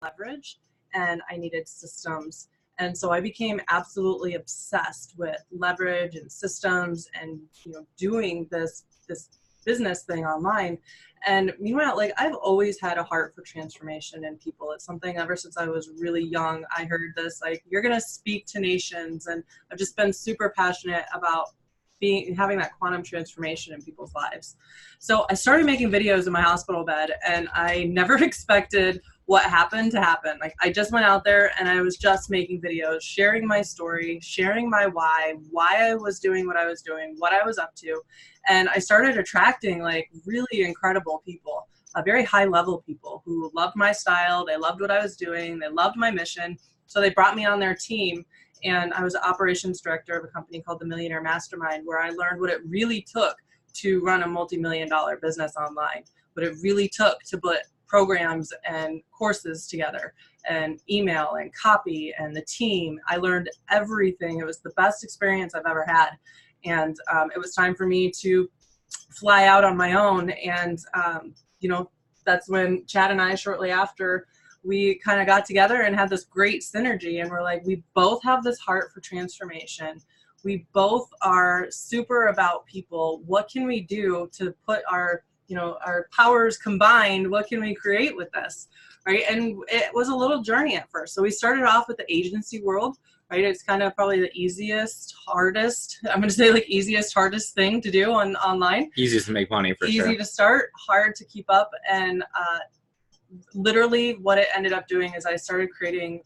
leverage and I needed systems. And so I became absolutely obsessed with leverage and systems and, doing this business thing online. And meanwhile, like, I've always had a heart for transformation in people. It's something ever since I was really young. I heard this, like, you're going to speak to nations. And I've just been super passionate about having that quantum transformation in people's lives. So I started making videos in my hospital bed, and I never expected what happened to happen. Like, I just went out there and I was just making videos, sharing my story, sharing my why I was doing what I was doing, what I was up to. And I started attracting like really incredible people, very high level people who loved my style. They loved what I was doing. They loved my mission. So they brought me on their team. And I was the operations director of a company called the Millionaire Mastermind, where I learned what it really took to run a multi-million-dollar business online, what it really took to put programs and courses together and email and copy and the team. I learned everything. It was the best experience I've ever had. And it was time for me to fly out on my own. And, that's when Chad and I, shortly after, we kind of got together and had this great synergy. And we're like, we both have this heart for transformation. We both are super about people. What can we do to put our powers combined? What can we create with this, right? And it was a little journey at first. So we started off with the agency world, right? It's kind of probably the easiest, hardest thing to do online. Easiest to make money, for sure. Easy to start, hard to keep up. And literally what it ended up doing is I started creating,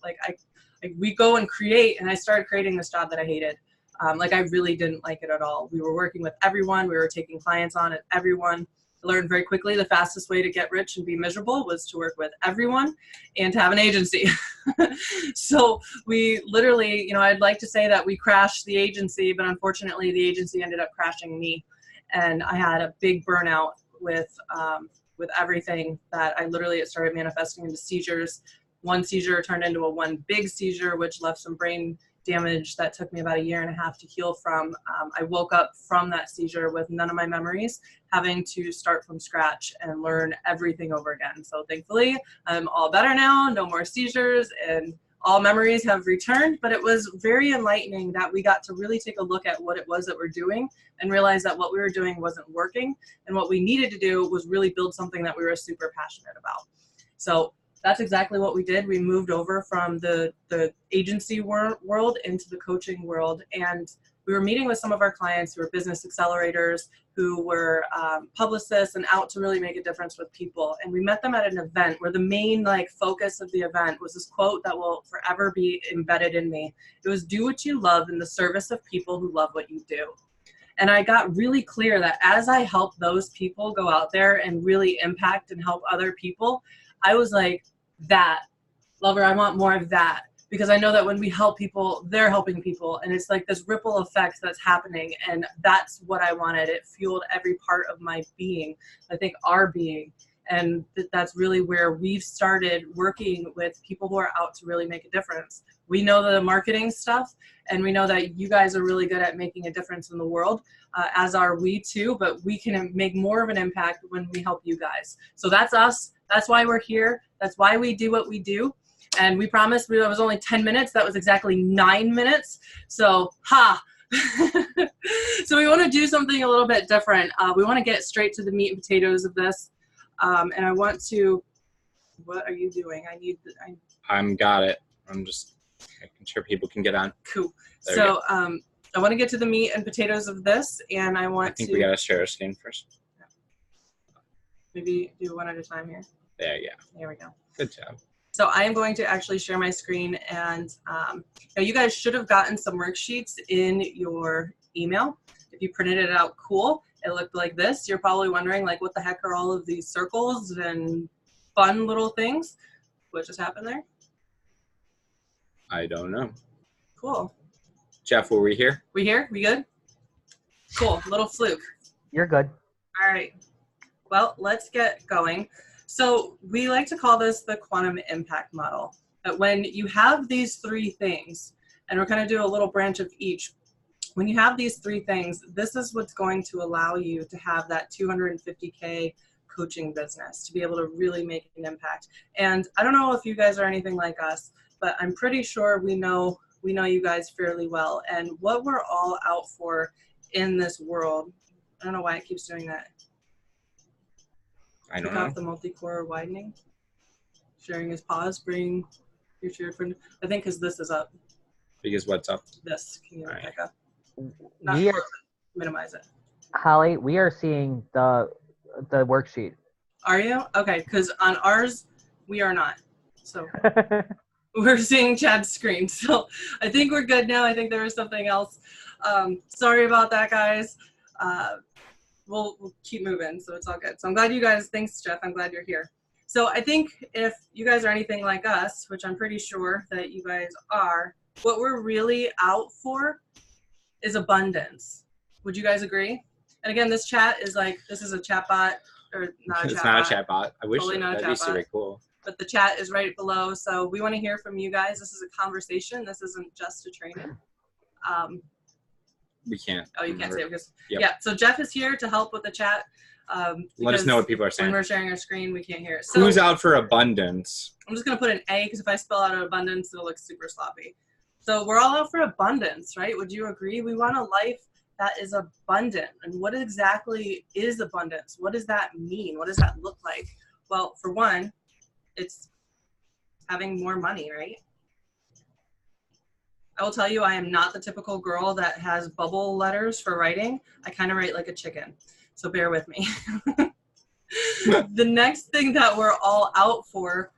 we go and create, and I started creating this job that I hated. I really didn't like it at all. We were working with everyone. We were taking clients on at everyone. I learned very quickly the fastest way to get rich and be miserable was to work with everyone and to have an agency. So we literally, I'd like to say that we crashed the agency, but unfortunately the agency ended up crashing me. And I had a big burnout with everything that it started manifesting into seizures. One seizure turned into one big seizure, which left some brain damage that took me about 1.5 years to heal from. I woke up from that seizure with none of my memories, having to start from scratch and learn everything over again. So thankfully, I'm all better now, no more seizures, and all memories have returned. But it was very enlightening that we got to really take a look at what it was that we're doing and realize that what we were doing wasn't working. And what we needed to do was really build something that we were super passionate about. So that's exactly what we did. We moved over from the agency world into the coaching world. And we were meeting with some of our clients who were business accelerators, who were publicists and out to really make a difference with people. And we met them at an event where the main focus of the event was this quote that will forever be embedded in me. It was, "Do what you love in the service of people who love what you do." And I got really clear that as I helped those people go out there and really impact and help other people, I was like, Lover, I want more of that. Because I know that when we help people, they're helping people. And it's like this ripple effect that's happening. And that's what I wanted. It fueled every part of my being, I think our being. And that's really where we've started working with people who are out to really make a difference. We know the marketing stuff, and we know that you guys are really good at making a difference in the world, as are we too, but we can make more of an impact when we help you guys. So that's us. That's why we're here. That's why we do what we do. And we promised that was only 10 minutes. That was exactly 9 minutes. So, So we want to do something a little bit different. We want to get straight to the meat and potatoes of this. And I want to, what are you doing? I'm got it. I'm just making sure people can get on. Cool. So I want to get to the meat and potatoes of this, and I think we got to share our screen first. Maybe do one at a time here. There, yeah. There we go. Good job. So I am going to actually share my screen, and now you guys should have gotten some worksheets in your email. If you printed it out, cool. It looked like this. You're probably wondering, what the heck are all of these circles and fun little things? What just happened there? I don't know. Cool. Jeff, were we here? We here? We good? Cool. Little fluke. You're good. All right. Well, let's get going. So we like to call this the quantum impact model. That when you have these three things, and we're going to do a little branch of each, when you have these three things, this is what's going to allow you to have that 250K coaching business, to be able to really make an impact. And I don't know if you guys are anything like us, but I'm pretty sure we know you guys fairly well, and what we're all out for in this world. I don't know why it keeps doing that. I don't Click know. off the multi-core widening. Sharing is pause. Bring your shared friend. I think because this is up. Because what's up? This. Can you Right. back up? We are, Minimize it. Holly, we are seeing the worksheet. Are you? Okay, because on ours, we are not. So we're seeing Chad's screen. So I think we're good now. I think there was something else. Sorry about that, guys. We'll keep moving, so it's all good. So I'm glad you guys, thanks, Jeff. I'm glad you're here. So I think if you guys are anything like us, which I'm pretty sure that you guys are, what we're really out for is abundance. Would you guys agree? And again, this chat is like, this is a chat bot, or not a chat bot. It's not a chat bot. I wish Totally not a that'd be chat super bot. cool. But the chat is right below, so we want to hear from you guys. This is a conversation. This isn't just a training. We can't. Oh, you can't say it because, Yep. yeah. So Jeff is here to help with the chat. Let us know what people are saying. When we're sharing our screen, we can't hear it. So Who's out for abundance? I'm just going to put an A because if I spell out abundance, it'll look super sloppy. So we're all out for abundance, right? Would you agree? We want a life that is abundant. And what exactly is abundance? What does that mean? What does that look like? Well, for one, it's having more money, right? I will tell you, I am not the typical girl that has bubble letters for writing. I kind of write like a chicken, so bear with me. The next thing that we're all out for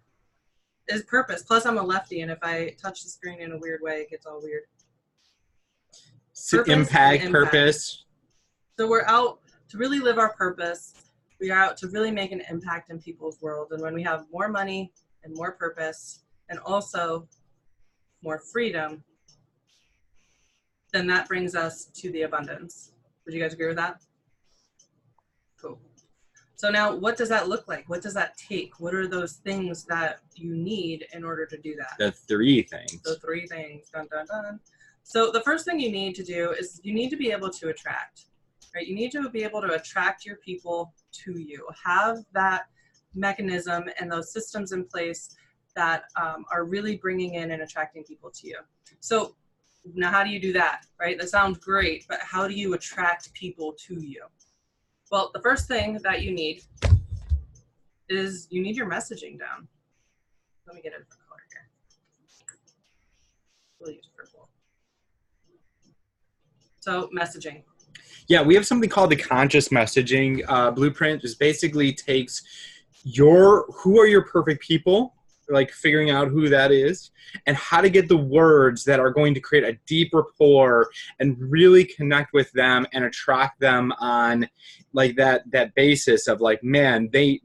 is purpose. Plus, I'm a lefty, and if I touch the screen in a weird way, it gets all weird. Impact, purpose. So we're out to really live our purpose. We are out to really make an impact in people's world. And when we have more money and more purpose and also more freedom, then that brings us to the abundance. Would you guys agree with that? Cool. So now what does that look like? What does that take? What are those things that you need in order to do that? The three things. The three things. Dun, dun, dun. So the first thing you need to do is you need to be able to attract, right? You need to be able to attract your people to you. Have that mechanism and those systems in place that are really bringing in and attracting people to you. So now how do you do that, right? That sounds great, but how do you attract people to you? Well, the first thing that you need is you need your messaging down. Let me get a different color here. We'll use purple. So messaging. Yeah, we have something called the conscious messaging blueprint. Just basically takes who are your perfect people, like figuring out who that is, and how to get the words that are going to create a deep rapport and really connect with them and attract them on like that basis of like, man, they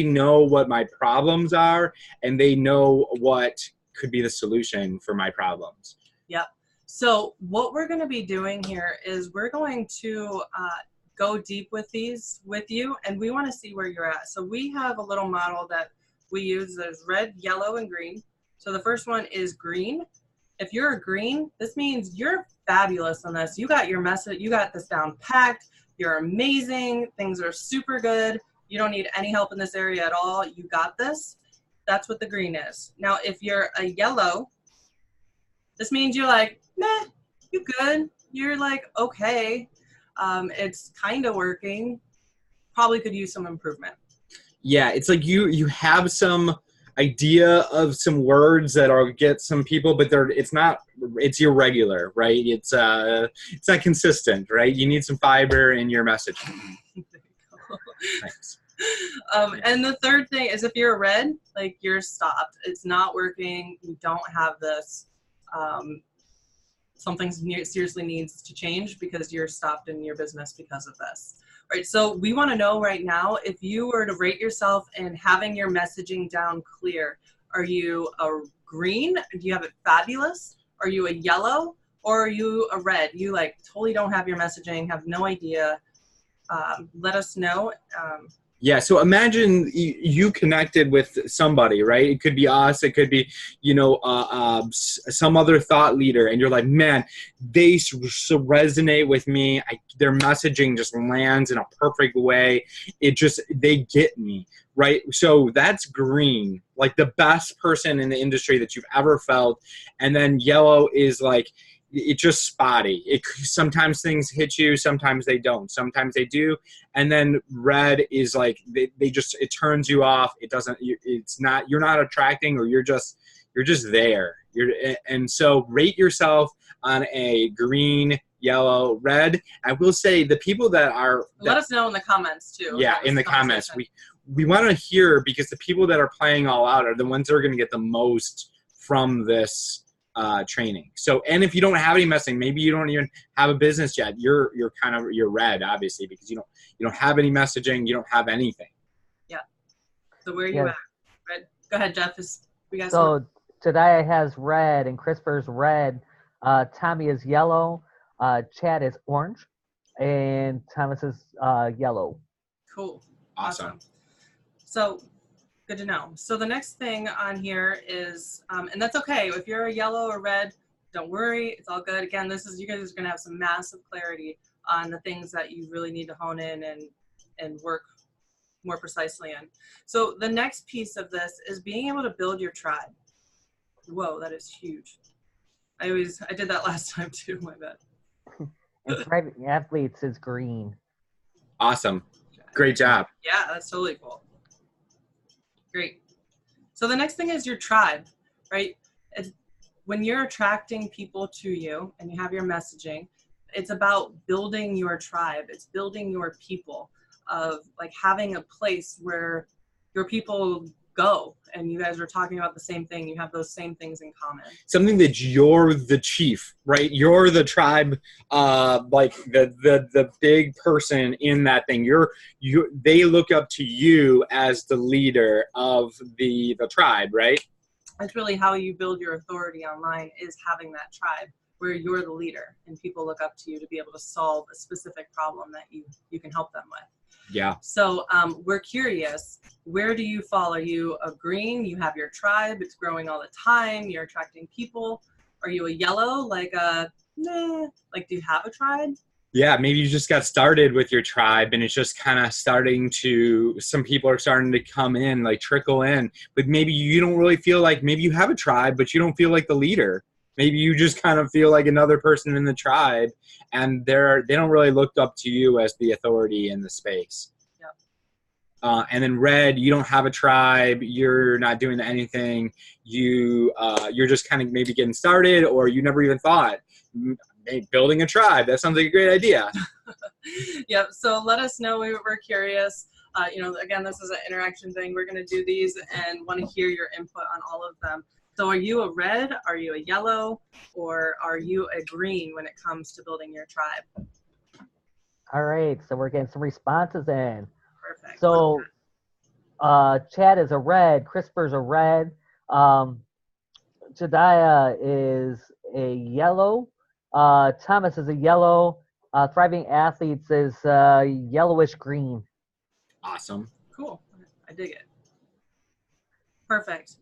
know what my problems are and they know what could be the solution for my problems. Yep. So what we're going to be doing here is we're going to go deep with these with you, and we want to see where you're at. So we have a little model that we use. There's red, yellow, and green. So the first one is green. If you're a green, this means you're fabulous on this. You got your message. You got this down packed. You're amazing. Things are super good. You don't need any help in this area at all. You got this. That's what the green is. Now, if you're a yellow, this means you're like, meh, you good. You're like, okay. It's kind of working. Probably could use some improvement. Yeah, it's like you have some idea of some words that are get some people, but it's irregular, right? It's not consistent, right? You need some fiber in your message. Thanks. And the third thing is if you're a red, like you're stopped. It's not working. You don't have this. Something seriously needs to change because you're stopped in your business because of this. Right, so we want to know right now, if you were to rate yourself in having your messaging down clear, are you a green? Do you have it fabulous? Are you a yellow? Or are you a red? You like totally don't have your messaging, have no idea. Let us know. Yeah, so imagine you connected with somebody, right? It could be us, it could be, some other thought leader, and you're like, man, they resonate with me. Their messaging just lands in a perfect way. They get me, right? So that's green, like the best person in the industry that you've ever felt. And then yellow is like, it's just spotty. Sometimes things hit you, sometimes they don't, sometimes they do. And then red is like it turns you off. You're not attracting, or you're just there. And so rate yourself on a green, yellow, red. I will say the people let us know in the comments too. Yeah, in the comments. We want to hear, because the people that are playing all out are the ones that are going to get the most from this training. So, and if you don't have any messaging, maybe you don't even have a business yet, you're red, obviously, because you don't have any messaging, you don't have anything. Yeah. So where are you at? Red. Go ahead, Jeff. So today has red, and Christopher's red. Tommy is yellow. Chad is orange, and Thomas is yellow. Cool. Awesome. So good to know. So the next thing on here is, and that's okay. If you're a yellow or red, don't worry. It's all good. Again, you guys are going to have some massive clarity on the things that you really need to hone in and work more precisely in. So the next piece of this is being able to build your tribe. Whoa, that is huge. I did that last time too, my bad. And private athletes is green. Awesome. Great job. Yeah, that's totally cool. Great. So the next thing is your tribe, right? When you're attracting people to you and you have your messaging, it's about building your tribe. It's building your people, of like having a place where your people go, and you guys are talking about the same thing. You have those same things in common. Something that you're the chief, right? You're the tribe, like the big person in that thing. They look up to you as the leader of the tribe, right? That's really how you build your authority online, is having that tribe where you're the leader and people look up to you to be able to solve a specific problem that you can help them with. Yeah. So we're curious, where do you fall? Are you a green? You have your tribe, it's growing all the time, you're attracting people. Are you a yellow, like do you have a tribe? Yeah, maybe you just got started with your tribe and it's just kind of some people are starting to come in, like trickle in, but maybe you don't really feel like, maybe you have a tribe, but you don't feel like the leader. Maybe you just kind of feel like another person in the tribe, and they don't really look up to you as the authority in the space. Yep. And then red, you don't have a tribe, you're not doing anything, you're just kind of maybe getting started, or you never even thought, hey, building a tribe, that sounds like a great idea. Yep. So let us know. We're curious. Again, this is an interaction thing. We're going to do these and want to hear your input on all of them. So are you a red, are you a yellow, or are you a green when it comes to building your tribe? All right, so we're getting some responses in. Perfect. So Chad is a red, Christopher's a red, Jediah is a yellow, Thomas is a yellow, Thriving Athletes is yellowish green. Awesome. Cool. I dig it. Perfect.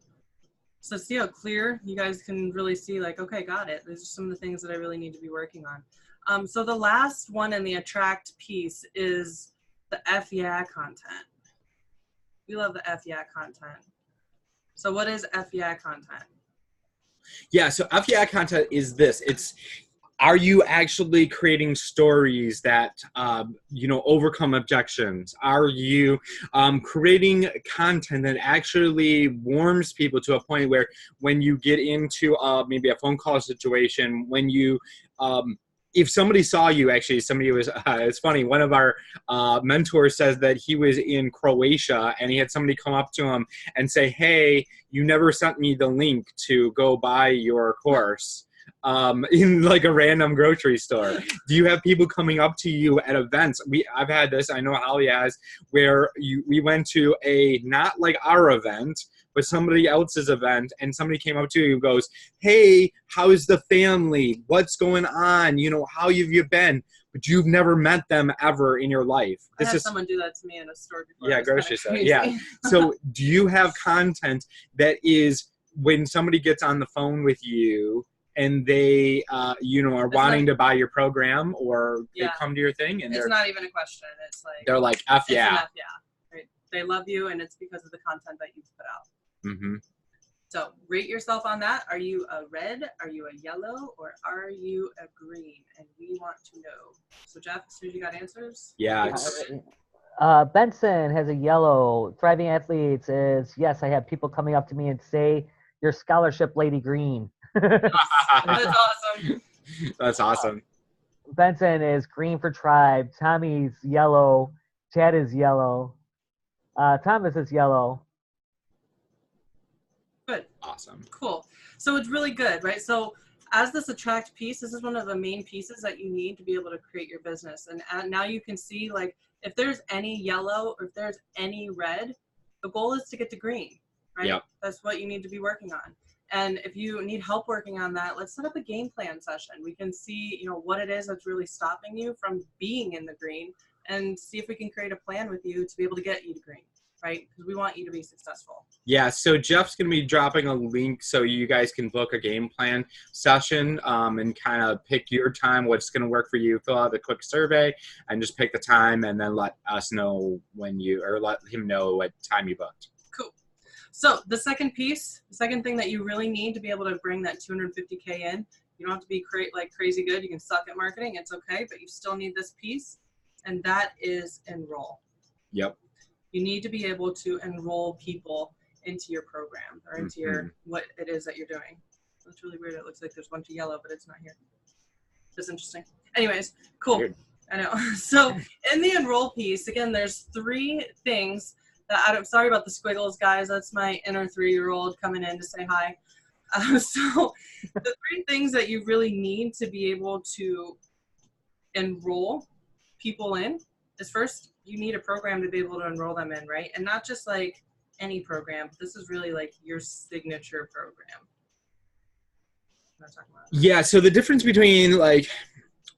So see how clear you guys can really see, like, okay, got it. These are some of the things that I really need to be working on. So the last one in the attract piece is the F yeah content. We love the F yeah content. So what is F yeah content? Yeah, so F yeah content is this. Are you actually creating stories that, overcome objections? Are you creating content that actually warms people to a point where when you get into maybe a phone call situation, when you, if somebody saw you, actually, somebody was, it's funny, one of our mentors says that he was in Croatia and he had somebody come up to him and say, hey, you never sent me the link to go buy your course. In like a random grocery store. Do you have people coming up to you at events? I've had this, I know Holly has, where we went to a, not like our event, but somebody else's event, and somebody came up to you and goes, hey, how's the family? What's going on? You know, how have you been? But you've never met them ever in your life. I had someone do that to me in a store before. Yeah, grocery store. Yeah. So do you have content that is when somebody gets on the phone with you and they, you know, are wanting to buy your program, or they come to your thing and it's not even a question. It's like, they're like, F yeah. F yeah. Right? They love you, and it's because of the content that you've put out. Mm-hmm. So rate yourself on that. Are you a red? Are you a yellow? Or are you a green? And we want to know. So Jeff, as soon as you got answers? Yeah. Benson has a yellow. Thriving Athletes is, yes, I have people coming up to me and say, your scholarship, Lady Green. That's awesome. That's awesome. Benson is green for Tribe. Tommy's yellow. Chad is yellow. Thomas is yellow. Good. Awesome. Cool. So it's really good, right? So as this attract piece, this is one of the main pieces that you need to be able to create your business. And now you can see, like, if there's any yellow or if there's any red, the goal is to get to green, right? Yep. That's what you need to be working on. And if you need help working on that, let's set up a game plan session. We can see, you know, what it is that's really stopping you from being in the green, and see if we can create a plan with you to be able to get you to green, right? Because we want you to be successful. Yeah, so Jeff's going to be dropping a link so you guys can book a game plan session and kind of pick your time, what's going to work for you. Fill out a quick survey and just pick the time, and then let us know when you, or let him know what time you booked. Cool. So the second piece, the second thing that you really need to be able to bring that 250K in, you don't have to be like crazy good. You can suck at marketing. It's okay, but you still need this piece, and that is enroll. Yep. You need to be able to enroll people into your program or into your what it is that you're doing. That's really weird. It looks like there's a bunch of yellow, but it's not here. That's interesting. Anyways, cool. Weird. I know. So in the enroll piece, again, there's 3 things that I'm sorry about the squiggles, guys. That's my inner 3-year-old coming in to say hi. So the 3 things that you really need to be able to enroll people in is, first, you need a program to be able to enroll them in, right? And not just like any program. This is really like your signature program. Yeah, so the difference between like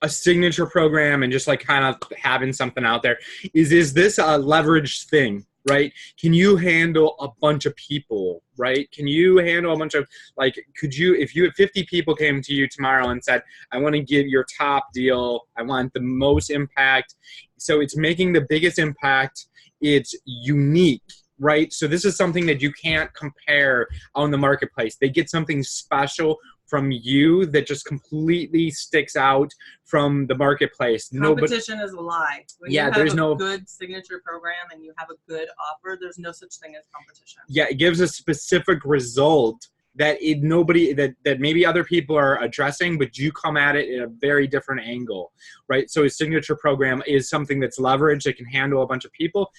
a signature program and just like kind of having something out there is this a leveraged thing, right? Can you handle a bunch of people, right? Can you handle a bunch of, like, could you, if you had 50 people came to you tomorrow and said, I want to give your top deal, I want the most impact. So it's making the biggest impact. It's unique, right? So this is something that you can't compare on the marketplace. They get something special from you that just completely sticks out from the marketplace. Competition is a lie. When yeah, you have there's a good signature program and you have a good offer, there's no such thing as competition. Yeah, it gives a specific result that nobody that maybe other people are addressing, but you come at it in a very different angle, right? So a signature program is something that's leveraged. It can handle a bunch of people.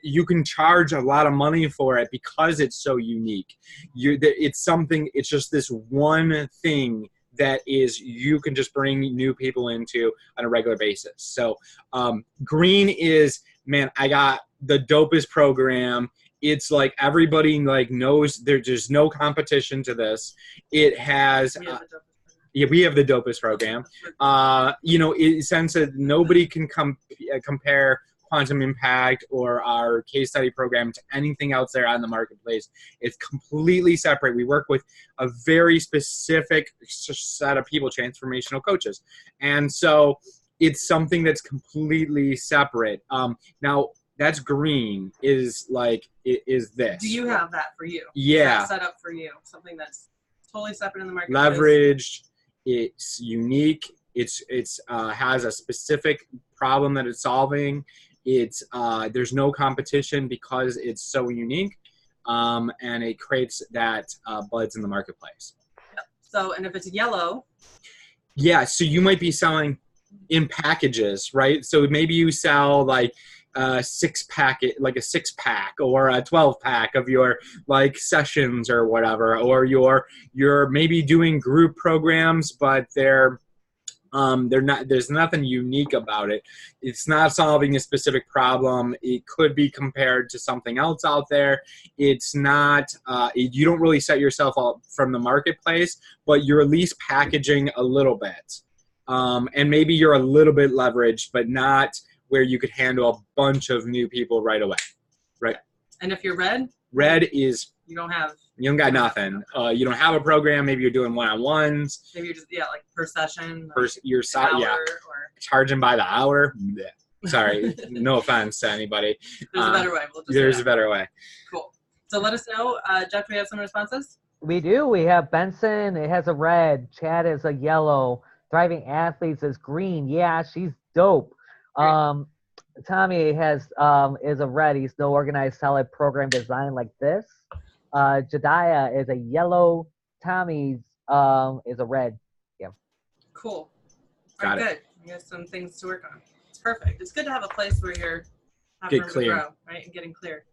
You can charge a lot of money for it because it's so unique. It's just this one thing that is you can just bring new people into on a regular basis. So green is, man, I got the dopest program. It's like everybody like knows there's no competition to this. It has, we have the dopest program. You know, in the sense that nobody can compare Quantum Impact or our case study program to anything else there on the marketplace. It's completely separate. We work with a very specific set of people, transformational coaches. And so it's something that's completely separate. Now, that's green is this. Do you have that for you? Yeah. Is that set up for you? Something that's totally separate in the marketplace. Leveraged. It's unique. It's has a specific problem that it's solving. It's there's no competition because it's so unique, and it creates that buzz in the marketplace. Yep. So, and if it's yellow. Yeah. So you might be selling in packages, right? So maybe you sell like a 6-pack, like a 6-pack or a 12-pack of your like sessions or whatever, or you're maybe doing group programs, but they're There's nothing unique about it. It's not solving a specific problem. It could be compared to something else out there. It's not, you don't really set yourself up from the marketplace, but you're at least packaging a little bit. And maybe you're a little bit leveraged, but not where you could handle a bunch of new people right away. Right. And if you're red is, you don't have, you don't got nothing. You don't have a program. Maybe you're doing one-on-ones. maybe you're just, like per session, Per, you're or charging by the hour. Blech. Sorry, no offense to anybody. there's a better way. There's a better way. Cool. So let us know. Jeff, do we have some responses? We do. We have Benson. It has a red. Chad is a yellow. Thriving Athletes is green. Yeah, she's dope. Tommy has is a red. He's no organized, solid program design like this. Jediah is a yellow. Tommy's is a red. Yeah. Cool. All right, good. You have some things to work on. It's perfect. It's good to have a place where you're having room to grow, right? And getting clear.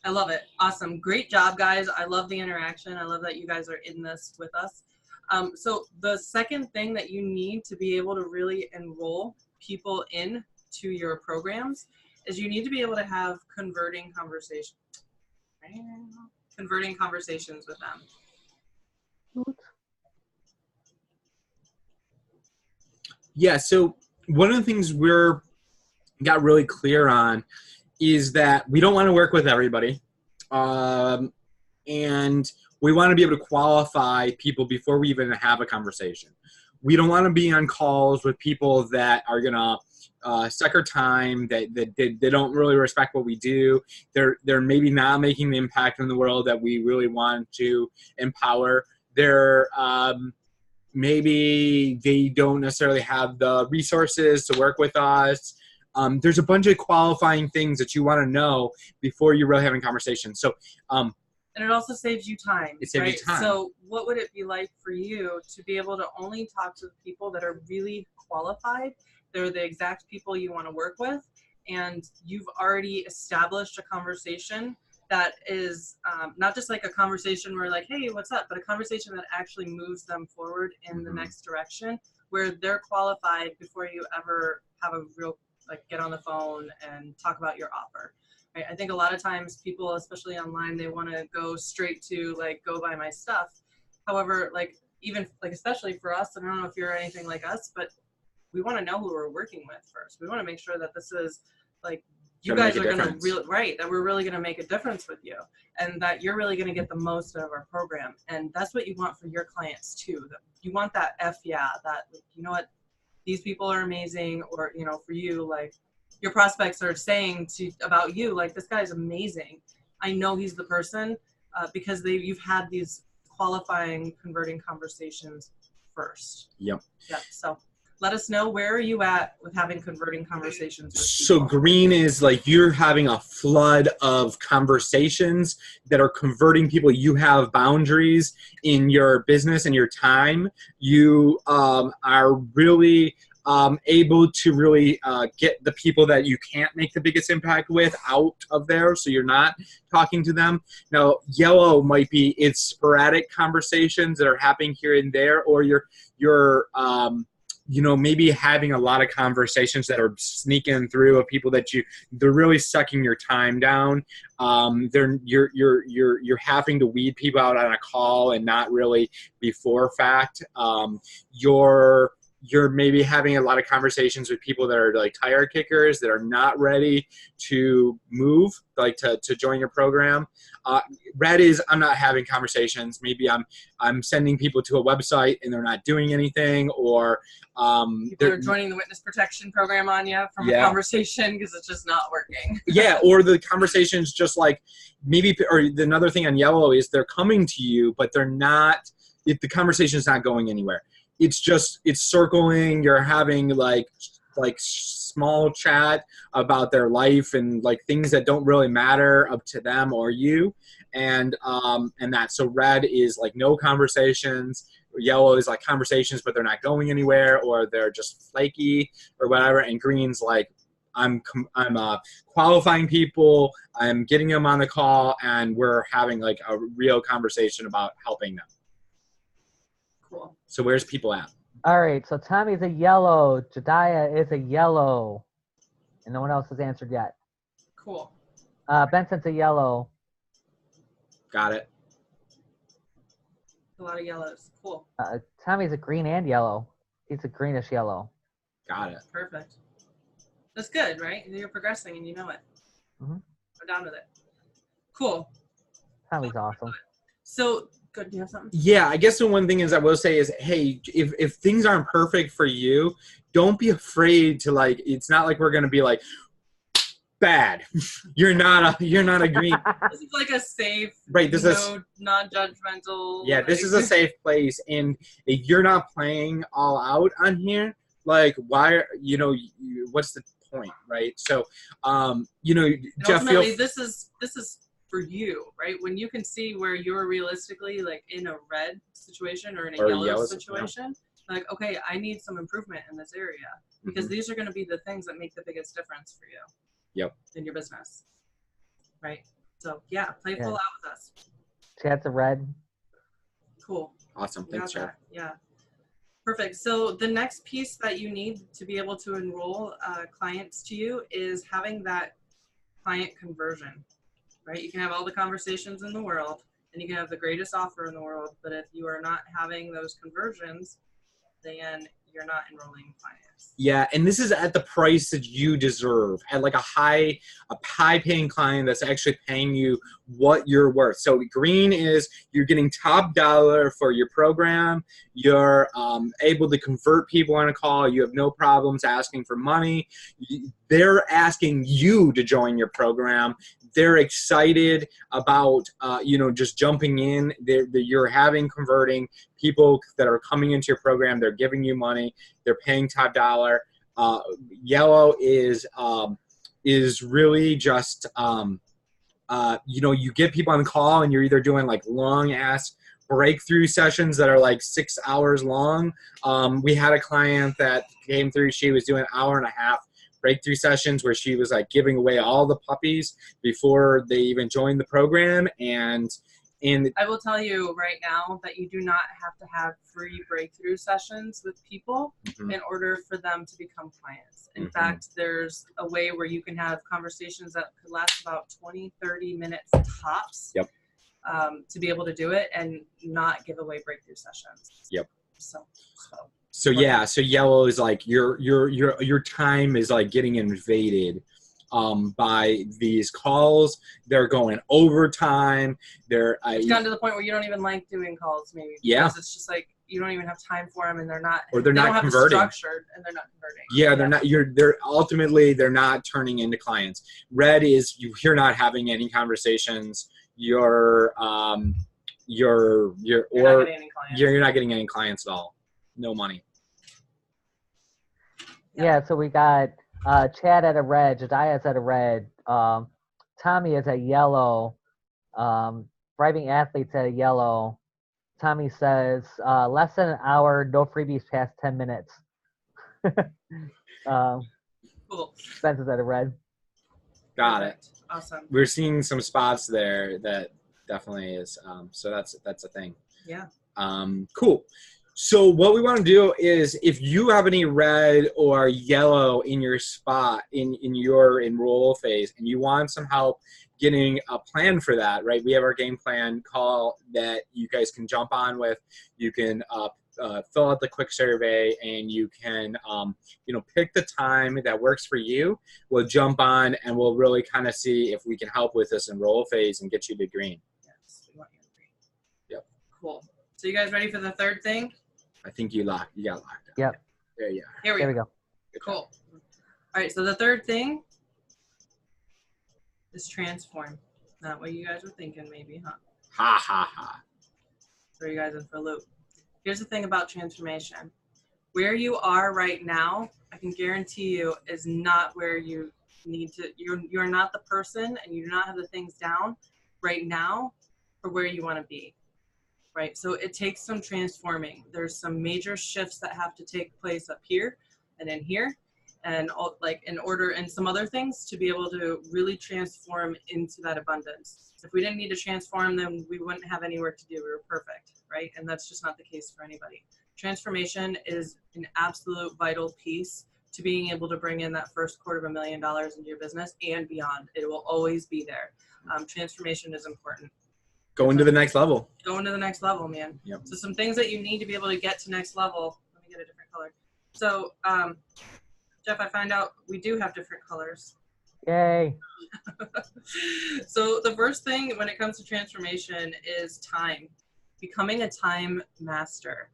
I love it. Awesome. Great job, guys. I love the interaction. I love that you guys are in this with us. So the second thing that you need to be able to really enroll people in to your programs is you need to be able to have converting conversations with them. Yeah, so one of the things we're got really clear on is that we don't want to work with everybody. And we want to be able to qualify people before we even have a conversation. We don't want to be on calls with people that are going to suck our time, that they don't really respect what we do. They're maybe not making the impact in the world that we really want to empower. They're maybe they don't necessarily have the resources to work with us. There's a bunch of qualifying things that you want to know before you're really having conversations. So, and it also saves you time. It saves you time. So what would it be like for you to be able to only talk to people that are really qualified? They're the exact people you want to work with, and you've already established a conversation that is not just like a conversation where like, hey, what's up? But a conversation that actually moves them forward in the next direction, where they're qualified before you ever have a real, like, get on the phone and talk about your offer. Right? I think a lot of times people, especially online, they want to go straight to like, go buy my stuff. However, like, even like, especially for us, I don't know if you're anything like us, but we want to know who we're working with first. We want to make sure that this is like, you guys are going to really, that we're really going to make a difference with you, and that you're really going to get the most out of our program. And that's what you want for your clients too. You want that that, you know what, these people are amazing, or, you know, for you, like, your prospects are saying about you, like, this guy's amazing. I know he's the person, because you've had these qualifying, converting conversations first. Yep. So let us know, where are you at with having converting conversations with people? So green is like you're having a flood of conversations that are converting people. You have boundaries in your business and your time. You are really able to really get the people that you can't make the biggest impact with out of there, so you're not talking to them. Now, yellow might be it's sporadic conversations that are happening here and there, or you're you know, maybe having a lot of conversations that are sneaking through of people that they're really sucking your time down. You're having to weed people out on a call and not really before fact. You're maybe having a lot of conversations with people that are like tire kickers, that are not ready to move, like to join your program. Red is I'm not having conversations. Maybe I'm sending people to a website and they're not doing anything, or people are joining the witness protection program on you from a conversation because it's just not working. Yeah, or the conversation's just like maybe, or another thing on yellow is they're coming to you, but they're not. If the conversation's not going anywhere. It's circling. You're having like small chat about their life and like things that don't really matter up to them or you, and that. So red is like no conversations. Yellow is like conversations, but they're not going anywhere, or they're just flaky or whatever. And green's like I'm qualifying people. I'm getting them on the call, and we're having like a real conversation about helping them. Cool. So where's people at? All right, so Tommy's a yellow. Jediah is a yellow. And no one else has answered yet. Cool. Benson's a yellow. Got it. A lot of yellows. Cool. Tommy's a green and yellow. He's a greenish yellow. Got it. Perfect. That's good, right? You're progressing and you know it. Mhm. Go down with it. Cool. Tommy's awesome. So, good. Do you have something? Yeah, I guess the one thing is I will say is, hey, if things aren't perfect for you, don't be afraid to like. It's not like we're gonna be like bad. You're not a green. This is like a safe, Right. This is non-judgmental. yeah. This is a safe place, and if you're not playing all out on here, like why? What's the point, right? So, Jeff, ultimately, this is for you, right? When you can see where you're realistically like in a red situation or in a yellow situation, like, okay, I need some improvement in this area because these are going to be the things that make the biggest difference for you. Yep. In your business, right? So yeah, play full out with us. Chad's a red. Cool. Awesome. Thanks, Chad. Yeah. Perfect. So the next piece that you need to be able to enroll clients to you is having that client conversion, right? You can have all the conversations in the world and you can have the greatest offer in the world, but if you are not having those conversions, then you're not enrolling clients. Yeah, and this is at the price that you deserve, at like a high paying client that's actually paying you what you're worth. So green is you're getting top dollar for your program. You're able to convert people on a call. You have no problems asking for money. They're asking you to join your program. They're excited about just jumping in. You're having converting people that are coming into your program. They're giving you money. They're paying top dollar. Yellow is really just you get people on the call and you're either doing like long ass breakthrough sessions that are like 6 hours long. We had a client that came through. She was doing an hour and a half breakthrough sessions where she was like giving away all the puppies before they even joined the program. And I will tell you right now that you do not have to have free breakthrough sessions with people in order for them to become clients. In fact, there's a way where you can have conversations that could last about 20, 30 minutes tops to be able to do it and not give away breakthrough sessions. Yep. So yeah, so yellow is like your time is like getting invaded by these calls. They're going overtime. It's gotten to the point where you don't even like doing calls, maybe. Yeah. Because it's just like you don't even have time for them, and they're not. Or they're not converting. Structured, and they're not converting. Yeah, they're not. They're ultimately they're not turning into clients. Red is you're not having any conversations. You're not getting any clients at all. No money. Yeah, so we got Chad at a red, Jediah's at a red, Tommy is a yellow, Thriving Athletes at a yellow. Tommy says, less than an hour, no freebies past 10 minutes. Cool. Spencer's at a red. Got it. Awesome. We're seeing some spots there that definitely is. So that's a thing. Yeah. Cool. So what we want to do is if you have any red or yellow in your spot in your enroll phase and you want some help getting a plan for that, right? We have our game plan call that you guys can jump on with. You can fill out the quick survey and you can pick the time that works for you. We'll jump on and we'll really kind of see if we can help with this enroll phase and get you to green. Yes, we want you to green. Yep. Cool. So you guys ready for the third thing? I think you got locked down. Yep. There you are. Here we go. Cool. All right, so the third thing is transform. Not what you guys were thinking, maybe, huh? Ha ha ha. Throw you guys in for a loop. Here's the thing about transformation. Where you are right now, I can guarantee you, is not where you need to. You're not the person, and you do not have the things down right now for where you want to be. Right, so it takes some transforming. There's some major shifts that have to take place up here and in here, and in order and some other things to be able to really transform into that abundance. If we didn't need to transform, then we wouldn't have any work to do. We were perfect, right? And that's just not the case for anybody. Transformation is an absolute vital piece to being able to bring in that first $250,000 into your business and beyond. It will always be there. Transformation is important. Going to the next level. Going to the next level, man. Yep. So some things that you need to be able to get to next level. Let me get a different color. So, Jeff, I find out we do have different colors. Yay. So the first thing when it comes to transformation is time. Becoming a time master,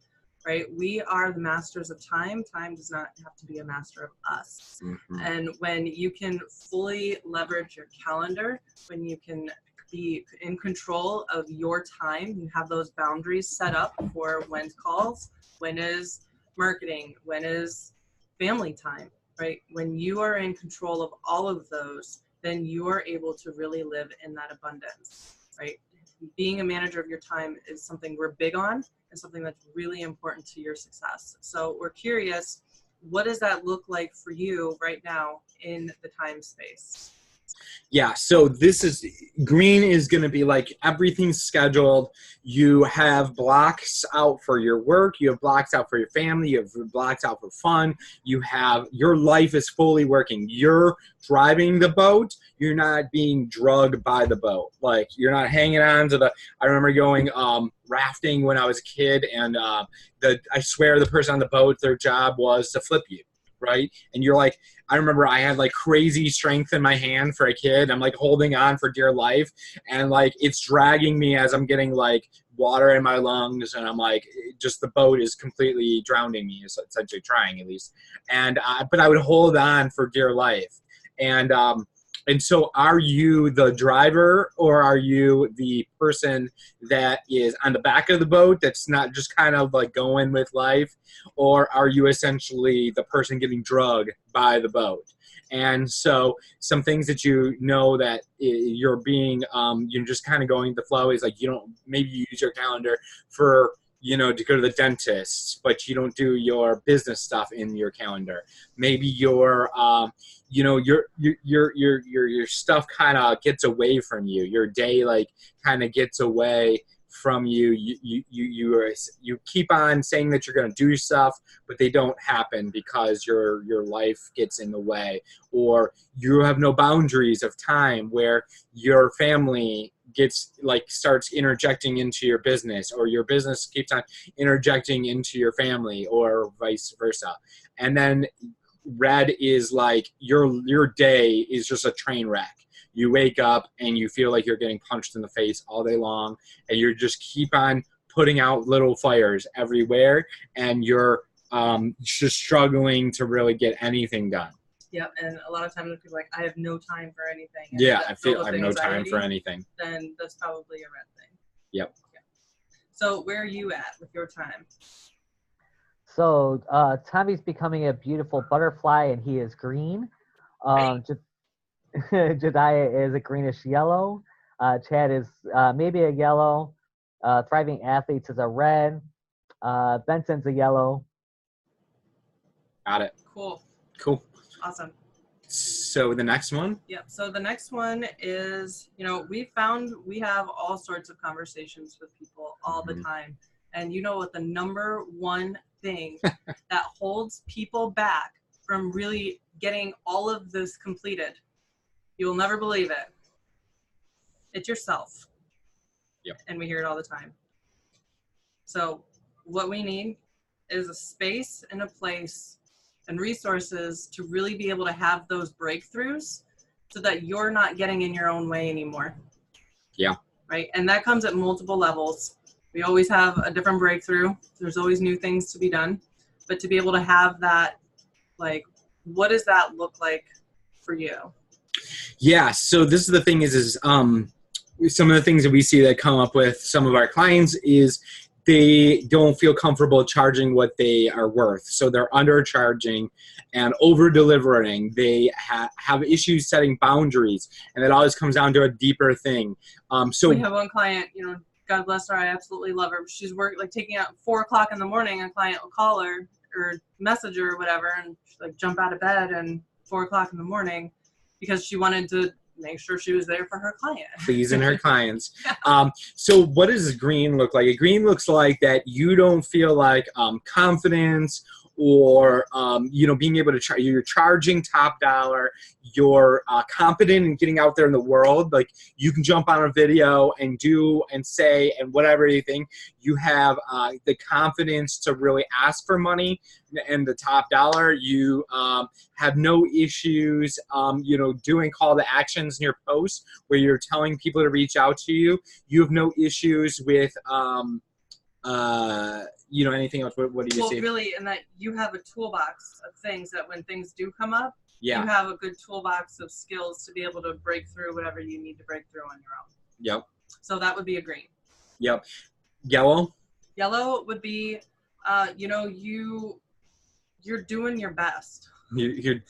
right? We are the masters of time. Time does not have to be a master of us. Mm-hmm. And when you can fully leverage your calendar, when you can be in control of your time, you have those boundaries set up for when's calls, when is marketing, when is family time, right? When you are in control of all of those, then you are able to really live in that abundance, right? Being a manager of your time is something we're big on and something that's really important to your success. So we're curious, what does that look like for you right now in the time space? Yeah, so this is, green is going to be like everything's scheduled. You have blocks out for your work. You have blocks out for your family. You have blocks out for fun. You have, your life is fully working. You're driving the boat. You're not being drugged by the boat. Like, you're not hanging on to the, I remember going rafting when I was a kid, and I swear the person on the boat, their job was to flip you. Right? And you're like, I remember I had like crazy strength in my hand for a kid. I'm like holding on for dear life, and like it's dragging me as I'm getting like water in my lungs, and I'm like, just the boat is completely drowning me, essentially trying at least. And but I would hold on for dear life. And so are you the driver, or are you the person that is on the back of the boat that's not just kind of like going with life? Or are you essentially the person getting drugged by the boat? And so some things that you know that you're being, you're just kind of going with the flow is like, you don't, maybe you use your calendar for, you know, to go to the dentist, but you don't do your business stuff in your calendar. Maybe your, you know, your stuff kind of gets away from you. Your day like kind of gets away from you. You keep on saying that you're going to do stuff, but they don't happen because your life gets in the way, or you have no boundaries of time where your family gets like starts interjecting into your business, or your business keeps on interjecting into your family, or vice versa. And then red is like your day is just a train wreck. You wake up and you feel like you're getting punched in the face all day long, and you just keep on putting out little fires everywhere, and you're just struggling to really get anything done. Yep, and a lot of times people are like, I have no time for anything. And Yeah, I feel I have no time for anything. Then that's probably a red thing. Yep. Yeah. So where are you at with your time? So Tommy's becoming a beautiful butterfly, and he is green. Jediah is a greenish yellow. Chad is maybe a yellow. Thriving Athletes is a red. Benson's a yellow. Got it. Cool. Cool. Awesome. So the next one? Yep. So the next one is, you know, we have all sorts of conversations with people all the time. And you know what the number one thing that holds people back from really getting all of this completed? You'll never believe it. It's yourself. Yep. And we hear it all the time. So what we need is a space and a place and resources to really be able to have those breakthroughs so that you're not getting in your own way anymore. Yeah. Right? And that comes at multiple levels. We always have a different breakthrough. There's always new things to be done. But to be able to have that, like, what does that look like for you? Yeah, so this is the thing is some of the things that we see that come up with some of our clients is they don't feel comfortable charging what they are worth. So they're undercharging and over-delivering. They have issues setting boundaries, and it always comes down to a deeper thing. So we have one client, you know, God bless her, I absolutely love her. She's taking out 4 o'clock in the morning, a client will call her or message her or whatever, and she'll like jump out of bed and 4 o'clock in the morning because she wanted to make sure she was there for her client. Pleasing her clients. So what does green look like? A green looks like that you don't feel like confidence or being able to you're charging top dollar, you're confident in getting out there in the world. Like you can jump on a video and do and say and whatever you think. You have the confidence to really ask for money and the top dollar. You have no issues doing call to actions in your posts where you're telling people to reach out to you. You have no issues with anything else. What do you see? Well, really, in that you have a toolbox of things that when things do come up, yeah, you have a good toolbox of skills to be able to break through whatever you need to break through on your own. Yep. So that would be a green. Yep. Yellow? Yellow would be, you're doing your best. You're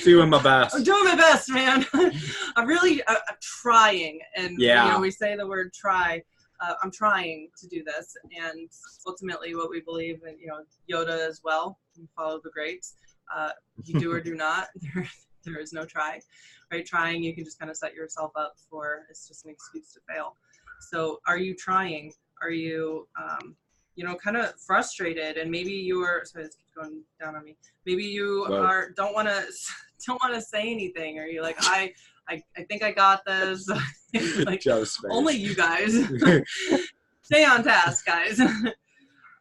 doing my best. I'm doing my best, man. I'm really trying. And, we say the word try. I'm trying to do this, and ultimately what we believe in, Yoda as well, you follow the greats. You do or do not. There is no try, right? Trying, you can just kind of set yourself up for, it's just an excuse to fail. So are you trying? Are you, kind of frustrated, and maybe you're, sorry, this keeps going down on me. Maybe you don't want to say anything, or you're like, I think I got this. Like, only you guys. Stay on task, guys.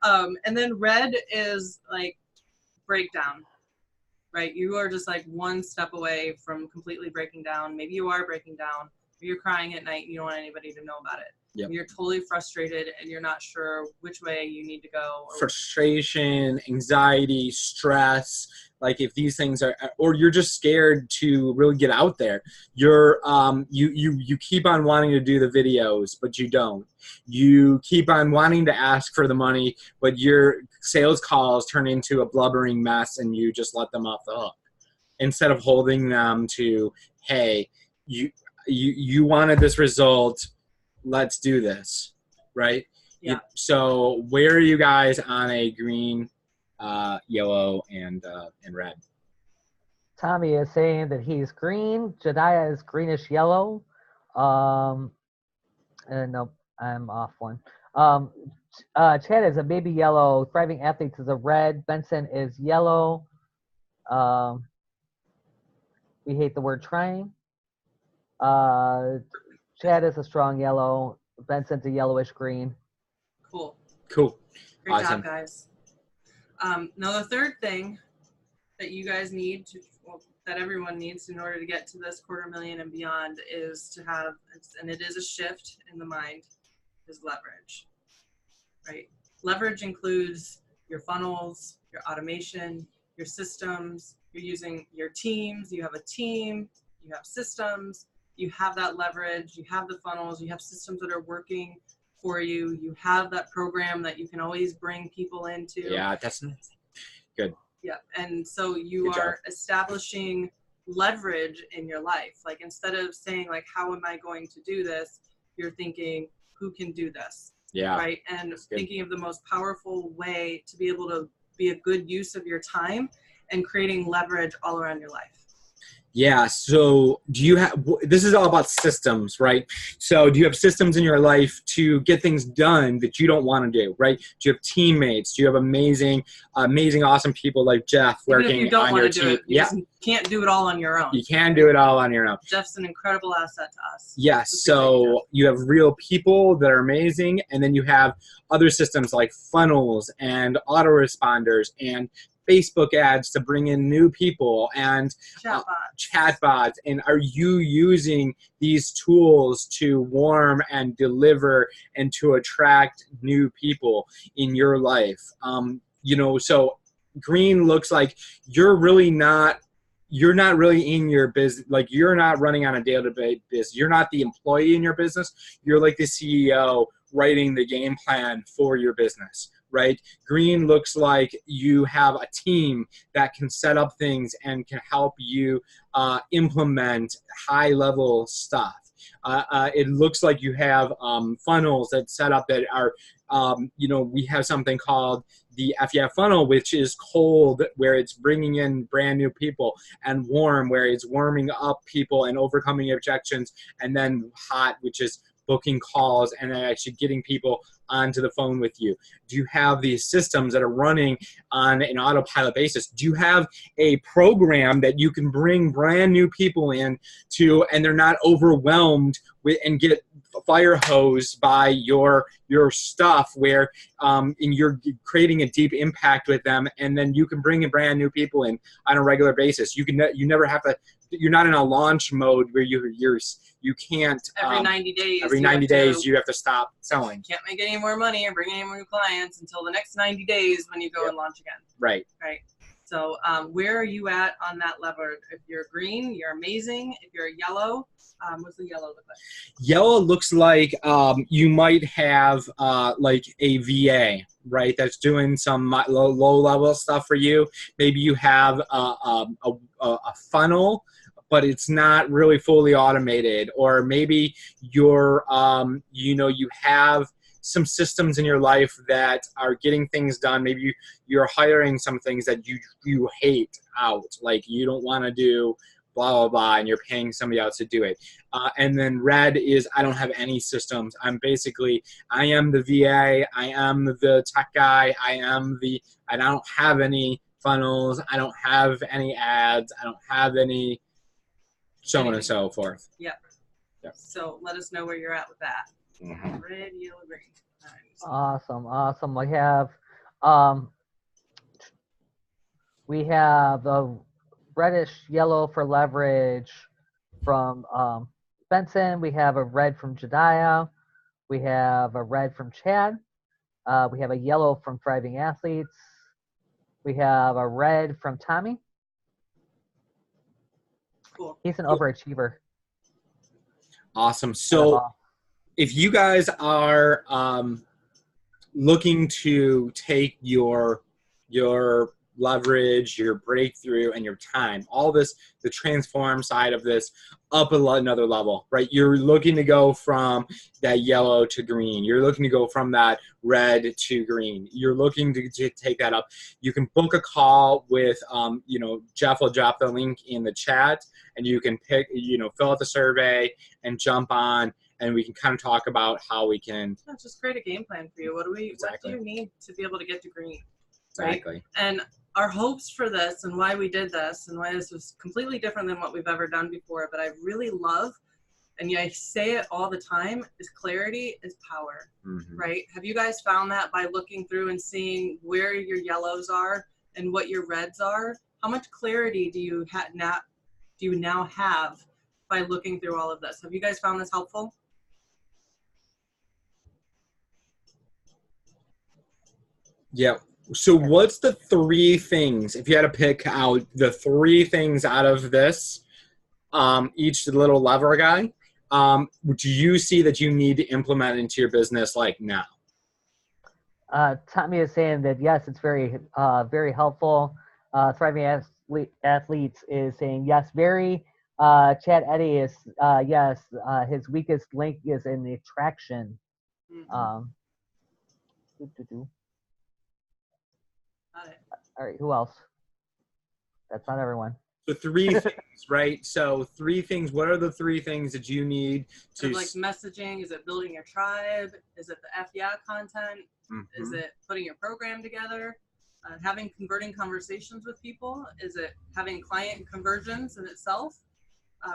And then red is like breakdown, right? You are just like one step away from completely breaking down. Maybe you are breaking down, or you're crying at night and you don't want anybody to know about it. Yep. You're totally frustrated and you're not sure which way you need to go. Frustration, anxiety, stress. Like if these things are, or you're just scared to really get out there. You're, you keep on wanting to do the videos, but you don't. You keep on wanting to ask for the money, but your sales calls turn into a blubbering mess and you just let them off the hook. Instead of holding them to, hey, you wanted this result, let's do this, right? Yeah. So where are you guys on a green, yellow, and red? Tommy is saying that he's green. Jediah is greenish yellow. Nope, I'm off one. Chad is a baby yellow. Thriving Athletes is a red. Benson is yellow. We hate the word trying. Chad is a strong yellow. Benson's a yellowish green. Cool. Cool. Great Awesome. job, guys. Now the third thing that you guys need to, that everyone needs in order to get to this $250,000 and beyond is to have, and it is a shift in the mind, is leverage, right? Leverage includes your funnels, your automation, your systems. You're using your teams. You have a team. You have systems. You have that leverage. You have the funnels. You have systems that are working for you. You have that program that you can always bring people into. Yeah, that's good. Yeah, and so you are establishing leverage in your life. Like instead of saying like, how am I going to do this? You're thinking, who can do this? Yeah. Right. And thinking of the most powerful way to be able to be a good use of your time and creating leverage all around your life. Yeah. So do you have, this is all about systems, right? So do you have systems in your life to get things done that you don't want to do, right? Do you have teammates? Do you have amazing, awesome people like Jeff working on your team? You can't do it all on your own. You can do it all on your own. Jeff's an incredible asset to us. Yes. So you have real people that are amazing. And then you have other systems like funnels and autoresponders and Facebook ads to bring in new people and chatbots. And are you using these tools to warm and deliver and to attract new people in your life? So green looks like you're not really in your business. Like you're not running on a daily basis. You're not the employee in your business. You're like the CEO writing the game plan for your business. Right? Green looks like you have a team that can set up things and can help you implement high-level stuff. It looks like you have funnels that set up that are, we have something called the FEF funnel, which is cold, where it's bringing in brand new people, and warm, where it's warming up people and overcoming objections, and then hot, which is booking calls and then actually getting people onto the phone with you. Do you have these systems that are running on an autopilot basis? Do you have a program that you can bring brand new people in to, and they're not overwhelmed with and get fire hosed by your stuff, where you're creating a deep impact with them, and then you can bring in brand new people in on a regular basis. You never have to. You're not in a launch mode where you can't every 90 days. Every 90 days you have to stop selling. Can't make any more money or bring any more new clients until the next 90 days when you go and launch again. Right. Right. So where are you at on that lever? If you're green, you're amazing. If you're yellow, what's the yellow look like? Yellow looks like you might have like a VA, right? That's doing some low level stuff for you. Maybe you have a funnel, but it's not really fully automated. Or maybe you're, you have some systems in your life that are getting things done. Maybe you're hiring some things that you hate out, like you don't want to do blah, blah, blah, and you're paying somebody else to do it. And then red is, I don't have any systems. I am the VA, I am the tech guy, I don't have any funnels, I don't have any ads, I don't have any so on and so forth. Yep. So let us know where you're at with that. Red, yellow, green. Nice. Awesome. We have the reddish yellow for leverage from Benson. We have a red from Jediah. We have a red from Chad. We have a yellow from Thriving Athletes. We have a red from Tommy. Cool. He's an overachiever. Awesome. So if you guys are looking to take your leverage, your breakthrough, and your time, all this, the transform side of this, up another level, right? You're looking to go from that yellow to green. You're looking to go from that red to green. You're looking to take that up. You can book a call with, Jeff will drop the link in the chat, and you can pick, fill out the survey and jump on, and we can kind of talk about how we can. Just create a game plan for you. What do you need to be able to get to green? Right? Exactly. And our hopes for this, and why we did this, and why this was completely different than what we've ever done before, but I really love, and I say it all the time, is clarity is power. Right? Have you guys found that by looking through and seeing where your yellows are and what your reds are? How much clarity do you now have by looking through all of this? Have you guys found this helpful? Yeah. So what's the three things, if you had to pick out the three things out of this, each little lever guy, do you see that you need to implement into your business like now? Tommy is saying that yes, it's very helpful. Thriving Athletes is saying yes, very. Chad Eddie is yes. His weakest link is in the attraction. All right, who else? That's not everyone. So three things, right? So three things. What are the three things that you need to? Like messaging? Is it building your tribe? Is it the FEI content? Is it putting your program together? Converting conversations with people? Is it having client conversions in itself?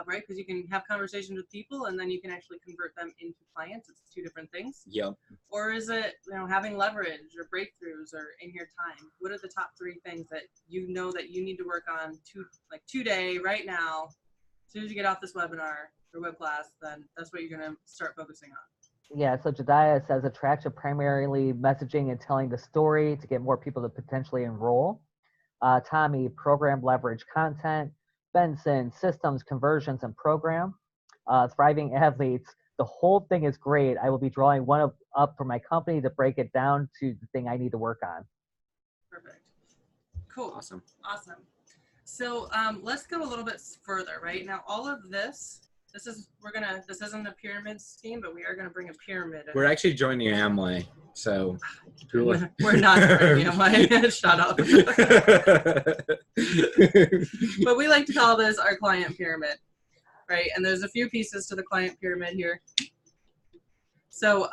Right? Because you can have conversations with people and then you can actually convert them into clients. It's two different things. Yep. Or is it, having leverage or breakthroughs or in your time? What are the top three things that you know that you need to work on today, right now? As soon as you get off this webinar or web class, then that's what you're going to start focusing on. Yeah, so Jediah says attraction, primarily messaging and telling the story to get more people to potentially enroll. Tommy, program leverage content. Benson, systems, conversions, and program. Thriving Athletes, the whole thing is great. I will be drawing one up for my company to break it down to the thing I need to work on. Perfect. Cool. Awesome. So let's go a little bit further, right? Now, all of this this isn't a pyramid scheme, but we are gonna bring a pyramid in. We're actually joining Amway, so we're not joining Amway. Shut up. But we like to call this our client pyramid, right? And there's a few pieces to the client pyramid here. So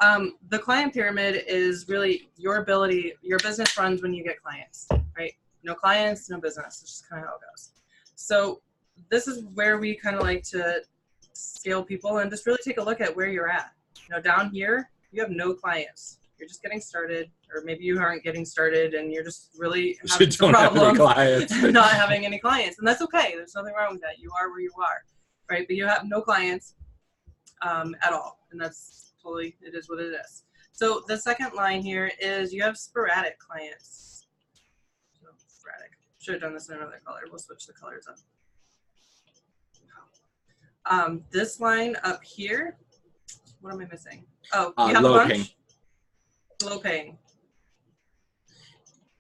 the client pyramid is really your ability, your business runs when you get clients, right? No clients, no business. It's just kind of how it goes. So this is where we kind of like to scale people and just really take a look at where you're at. You know, down here, you have no clients. You're just getting started, or maybe you aren't getting started and you're just really having some problems not having any clients. And that's okay. There's nothing wrong with that. You are where you are, right? But you have no clients at all. And that's totally, it is what it is. So the second line here is you have sporadic clients. So sporadic. Should have done this in another color. We'll switch the colors up. This line up here, what am I missing? Oh, you have a bunch? Paying. Low paying.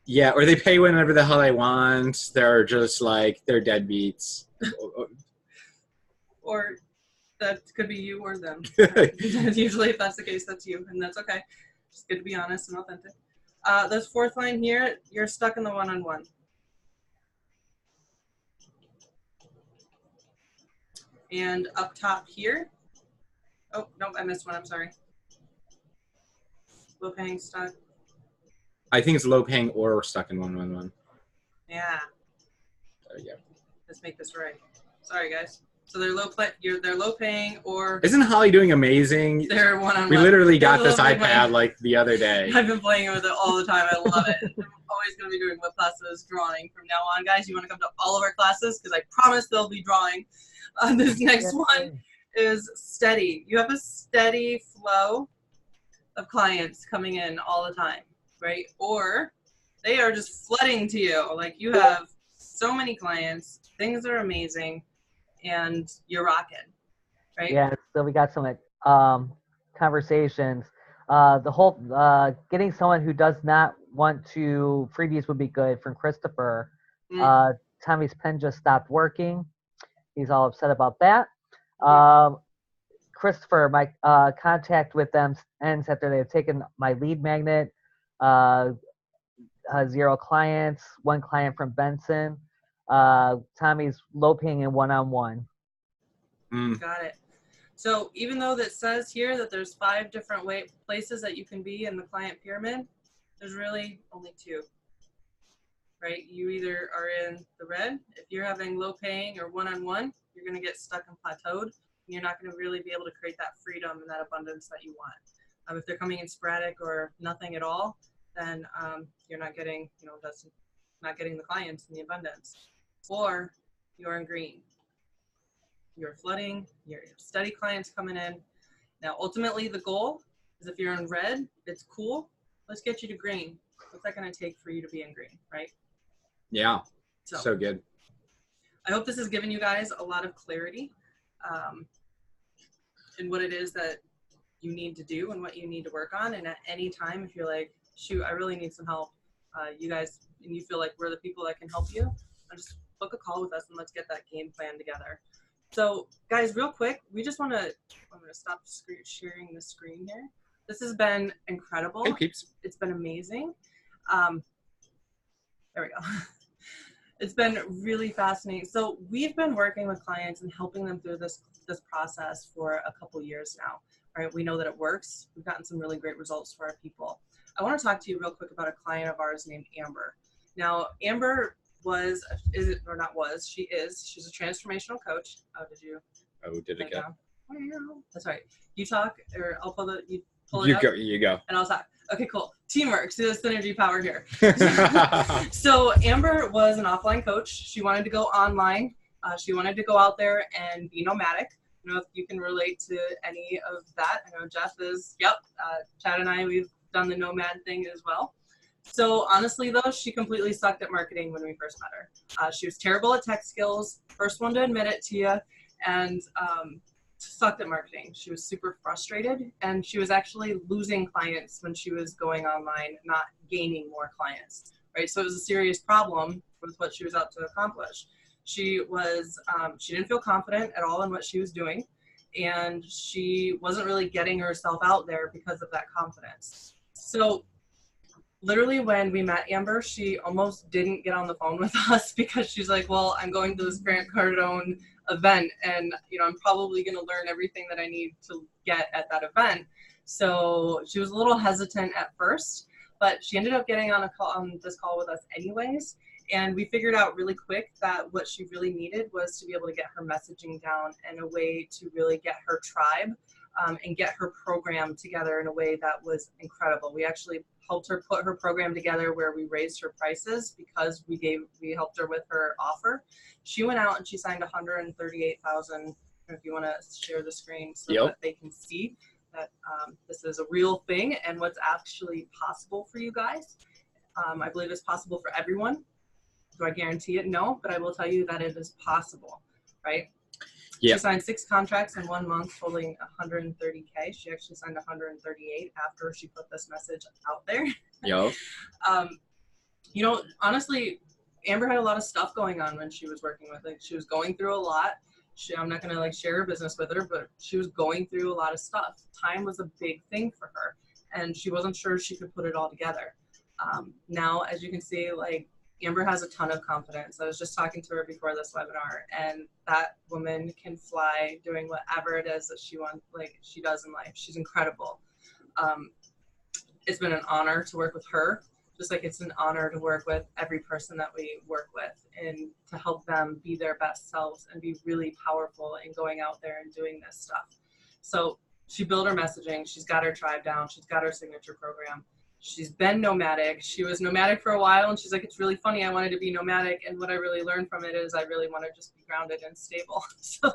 Yeah, or they pay whenever the hell they want. They're just like, they're deadbeats. Or that could be you or them. Usually if that's the case, that's you, and that's okay. Just good to be honest and authentic. This fourth line here, you're stuck in the one-on-one. And up top here, oh, nope, I missed one, I'm sorry. Low paying, stuck. I think it's low paying or stuck in 111. Yeah. There you go. Let's make this right. Sorry, guys. So they're low paying or isn't Holly doing amazing? They're one-on-one. We literally got this iPad like the other day. I've been playing with it all the time. I love it. I'm always going to be doing web classes, drawing from now on, guys. You want to come to all of our classes because I promise they'll be drawing. This next one is steady. You have a steady flow of clients coming in all the time, right? Or they are just flooding to you. Like you have so many clients, things are amazing, and you're rocking, right? Yeah, so we got some conversations. The whole getting someone who does not want to freebies would be good from Christopher. Tommy's pen just stopped working. He's all upset about that. Christopher, my contact with them ends after they've taken my lead magnet, 0 clients, 1 client from Benson. Tommy's low paying and one-on-one. Got it. So even though that says here that there's 5 different places that you can be in the client pyramid, there's really only 2. Right? You either are in the red. If you're having low paying or one-on-one, you're going to get stuck and plateaued. And you're not going to really be able to create that freedom and that abundance that you want. If they're coming in sporadic or nothing at all, then you're not getting, that's not getting the clients and the abundance. Or you're in green. You're flooding, your steady clients coming in. Now, ultimately, the goal is if you're in red, it's cool. Let's get you to green. What's that going to take for you to be in green, right? Yeah, so good. I hope this has given you guys a lot of clarity in what it is that you need to do and what you need to work on. And at any time, if you're like, shoot, I really need some help, you guys, and you feel like we're the people that can help you, just book a call with us and let's get that game plan together. So guys, real quick, I'm going to stop sharing the screen here. This has been incredible. Hey, peeps. It's been amazing. There we go. It's been really fascinating. So we've been working with clients and helping them through this process for a couple years now, right? We know that it works. We've gotten some really great results for our people. I want to talk to you real quick about a client of ours named Amber. Now, Amber she's a transformational coach. Oh, did it go? That's right. You talk, or I'll pull it up. You go. And I'll talk. Okay, cool. Teamwork. See the synergy power here. So Amber was an offline coach. She wanted to go online. She wanted to go out there and be nomadic. I don't know if you can relate to any of that. I know Jeff is, Chad and I, we've done the nomad thing as well. So honestly though, she completely sucked at marketing when we first met her. She was terrible at tech skills, first one to admit it to you, and sucked at marketing. She was super frustrated, and she was actually losing clients when she was going online, not gaining more clients, right? So it was a serious problem with what she was out to accomplish. She didn't feel confident at all in what she was doing, and she wasn't really getting herself out there because of that confidence. So literally when we met Amber, she almost didn't get on the phone with us because she's like, well, I'm going to this Grant Cardone event, and I'm probably going to learn everything that I need to get at that event. So she was a little hesitant at first, but she ended up getting on this call with us anyways. And we figured out really quick that what she really needed was to be able to get her messaging down and a way to really get her tribe and get her program together in a way that was incredible. We actually helped her put her program together where we raised her prices because we helped her with her offer. She went out and she signed 138,000. If you want to share the screen so that they can see that this is a real thing and what's actually possible for you guys. I believe it's possible for everyone. Do I guarantee it? No, but I will tell you that it is possible, right? Yeah. She signed 6 contracts in 1 month, totaling 130K. She actually signed 138 after she put this message out there. Yep. Honestly, Amber had a lot of stuff going on when she was working with. Like, she was going through a lot. I'm not gonna share her business with her, but she was going through a lot of stuff. Time was a big thing for her, and she wasn't sure she could put it all together. Now, as you can see, Amber has a ton of confidence. I was just talking to her before this webinar, and that woman can fly doing whatever it is that she wants, she does in life. She's incredible. It's been an honor to work with her, just like it's an honor to work with every person that we work with and to help them be their best selves and be really powerful in going out there and doing this stuff. So she built her messaging. She's got her tribe down. She's got her signature program. She's been nomadic. She was nomadic for a while, and she's like, it's really funny. I wanted to be nomadic, and what I really learned from it is I really want to just be grounded and stable. So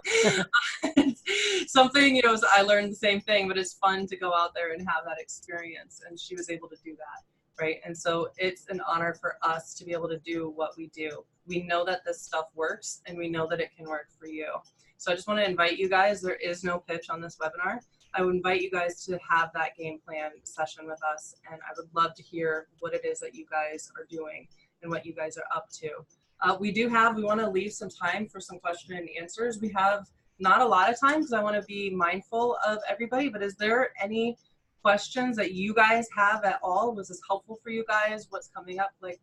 something, I learned the same thing, but it's fun to go out there and have that experience, and she was able to do that, right? And so it's an honor for us to be able to do what we do. We know that this stuff works, and we know that it can work for you. So I just want to invite you guys. There is no pitch on this webinar. I would invite you guys to have that game plan session with us, and I would love to hear what it is that you guys are doing and what you guys are up to. We want to leave some time for some question and answers. We have not a lot of time because I want to be mindful of everybody, but is there any questions that you guys have at all? Was this helpful for you guys? What's coming up? I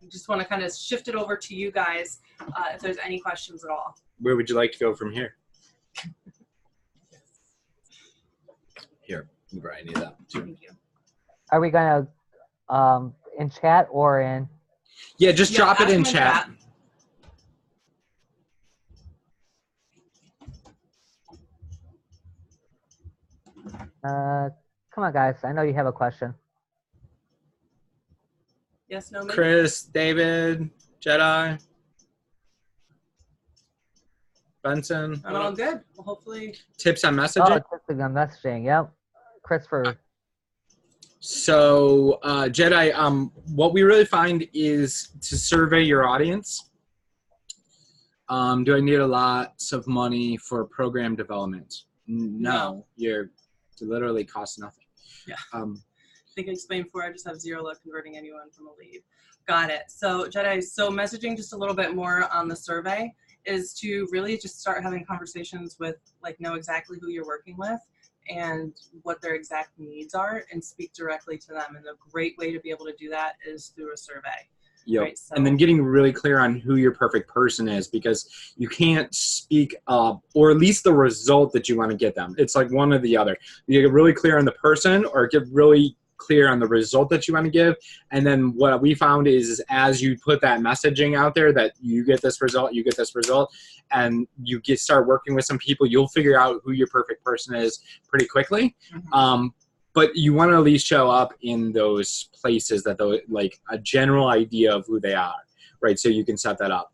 just want to kind of shift it over to you guys if there's any questions at all. Where would you like to go from here? Here, Brian, need that too. Thank you. Are we gonna in chat or in? Yeah, just drop it in chat. Come on, guys. I know you have a question. Yes, no, maybe? Chris, David, Jedi, Benson. Oh, good. Well, hopefully. Tips on messaging? Oh, tips on messaging. Yep. Christopher. So, Jedi, what we really find is to survey your audience. Do I need lots of money for program development? No. You're literally cost nothing. Yeah. I think I explained before, I just have zero luck converting anyone from a lead. Got it. So, Jedi, messaging just a little bit more on the survey is to really just start having conversations with, know exactly who you're working with and what their exact needs are and speak directly to them. And a great way to be able to do that is through a survey. Yep. Right? So, and then getting really clear on who your perfect person is, because you can't speak up, or at least the result that you want to get them. It's like one or the other. You get really clear on the person or get really clear on the result that you want to give. And then what we found is as you put that messaging out there that you get this result, you get this result, and you start working with some people, you'll figure out who your perfect person is pretty quickly. Mm-hmm. But you want to at least show up in those places that a general idea of who they are, right? So you can set that up.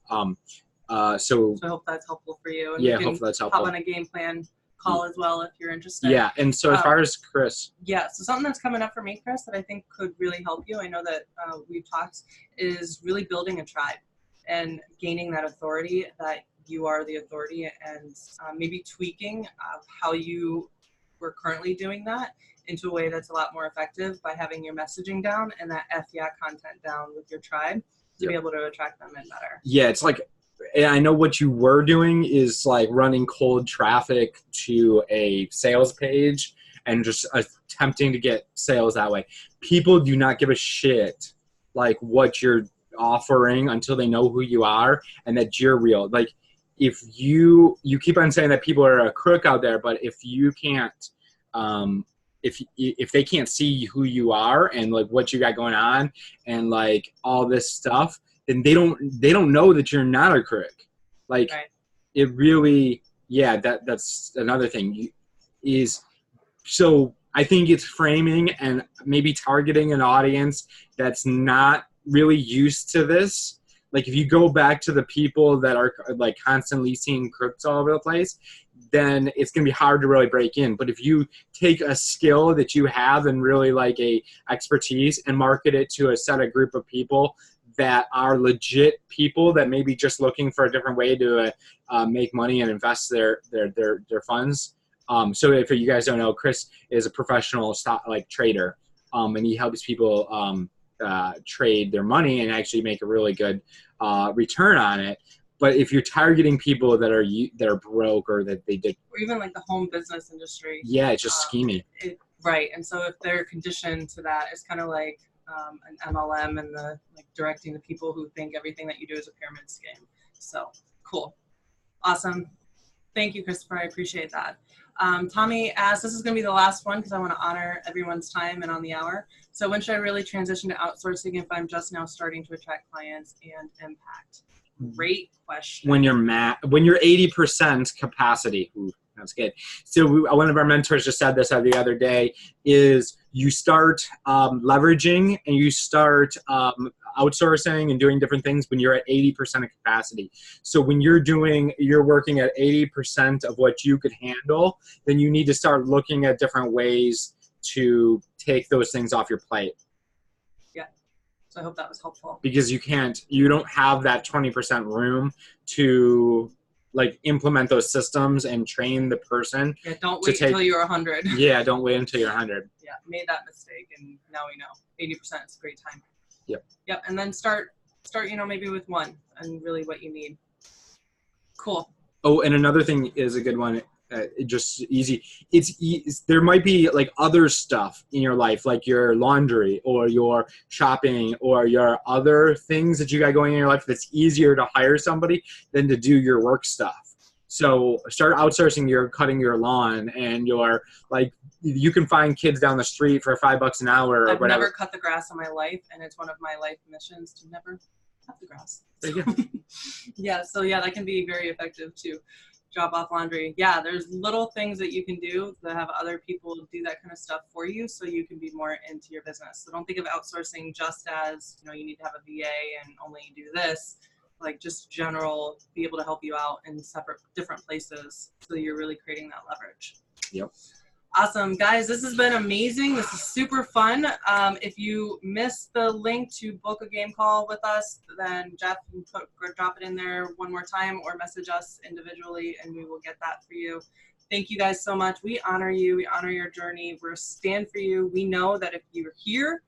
So I hope that's helpful for you. And yeah, hopefully that's helpful. Hop on a game plan call as well if you're interested. Yeah, and so as far as Chris. Yeah, so something that's coming up for me, Chris, that I think could really help you, I know that we've talked, is really building a tribe and gaining that authority that you are the authority, and maybe tweaking how you were currently doing that into a way that's a lot more effective by having your messaging down and that FYA content down with your tribe to be able to attract them in better. Yeah, it's like and I know what you were doing is like running cold traffic to a sales page and just attempting to get sales that way. People do not give a shit like what you're offering until they know who you are and that you're real. Like if you keep on saying that people are a crook out there, but if you can't, if they can't see who you are and like what you got going on and like all this stuff, then they don't know that you're not a crook. Like Right. it really, yeah, that's another thing is, so I think it's framing and maybe targeting an audience that's not really used to this. Like if you go back to the people that are like constantly seeing crooks all over the place, then it's going to be hard to really break in. But if you take a skill that you have and really like a expertise and market it to a set of group of people that are legit people that may be just looking for a different way to make money and invest their funds. So if you guys don't know, Chris is a professional stock like trader, and he helps people trade their money and actually make a really good return on it. But if you're targeting people that are broke or that they did, or even like the home business industry, yeah, it's just scheming. Right. And so if they're conditioned to that, it's kind of like an MLM and the like directing the people who think everything that you do is a pyramid scheme. So cool. Awesome. Thank you, Christopher. I appreciate that. Tommy asked, this is going to be the last one because I want to honor everyone's time and on the hour. So when should I really transition to outsourcing if I'm just now starting to attract clients and impact? Great question. When you're 80% capacity. Ooh, that's good. So one of our mentors just said this the other day is you start leveraging and you start outsourcing and doing different things when you're at 80% of capacity. So when you're working at 80% of what you could handle, then you need to start looking at different ways to take those things off your plate. Yeah. So I hope that was helpful. Because you don't have that 20% room to like implement those systems and train the person. Yeah, don't wait until you're 100. Yeah, don't wait until you're 100. Yeah, made that mistake and now we know 80% is a great time. Yep. Yep, and then start, maybe with one and really what you need. Cool. Oh, and another thing is a good one. Just easy. There might be like other stuff in your life, like your laundry or your shopping or your other things that you got going in your life that's easier to hire somebody than to do your work stuff. So start outsourcing cutting your lawn and you can find kids down the street for $5 an hour or I've whatever. never cut the grass in my life, and it's one of my life missions to never cut the grass. There you go. Yeah, that can be very effective too. Drop off laundry. Yeah, there's little things that you can do that have other people do that kind of stuff for you so you can be more into your business. So don't think of outsourcing just as, you need to have a VA and only do this. Like just general, be able to help you out in different places so you're really creating that leverage. Yep. Awesome, guys. This has been amazing. This is super fun. If you missed the link to book a game call with us, then Jeff can drop it in there one more time or message us individually and we will get that for you. Thank you guys so much. We honor you. We honor your journey. We're stand for you. We know that if you're here,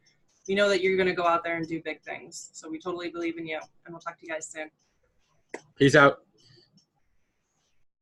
we know that you're going to go out there and do big things. So we totally believe in you, and we'll talk to you guys soon. Peace out.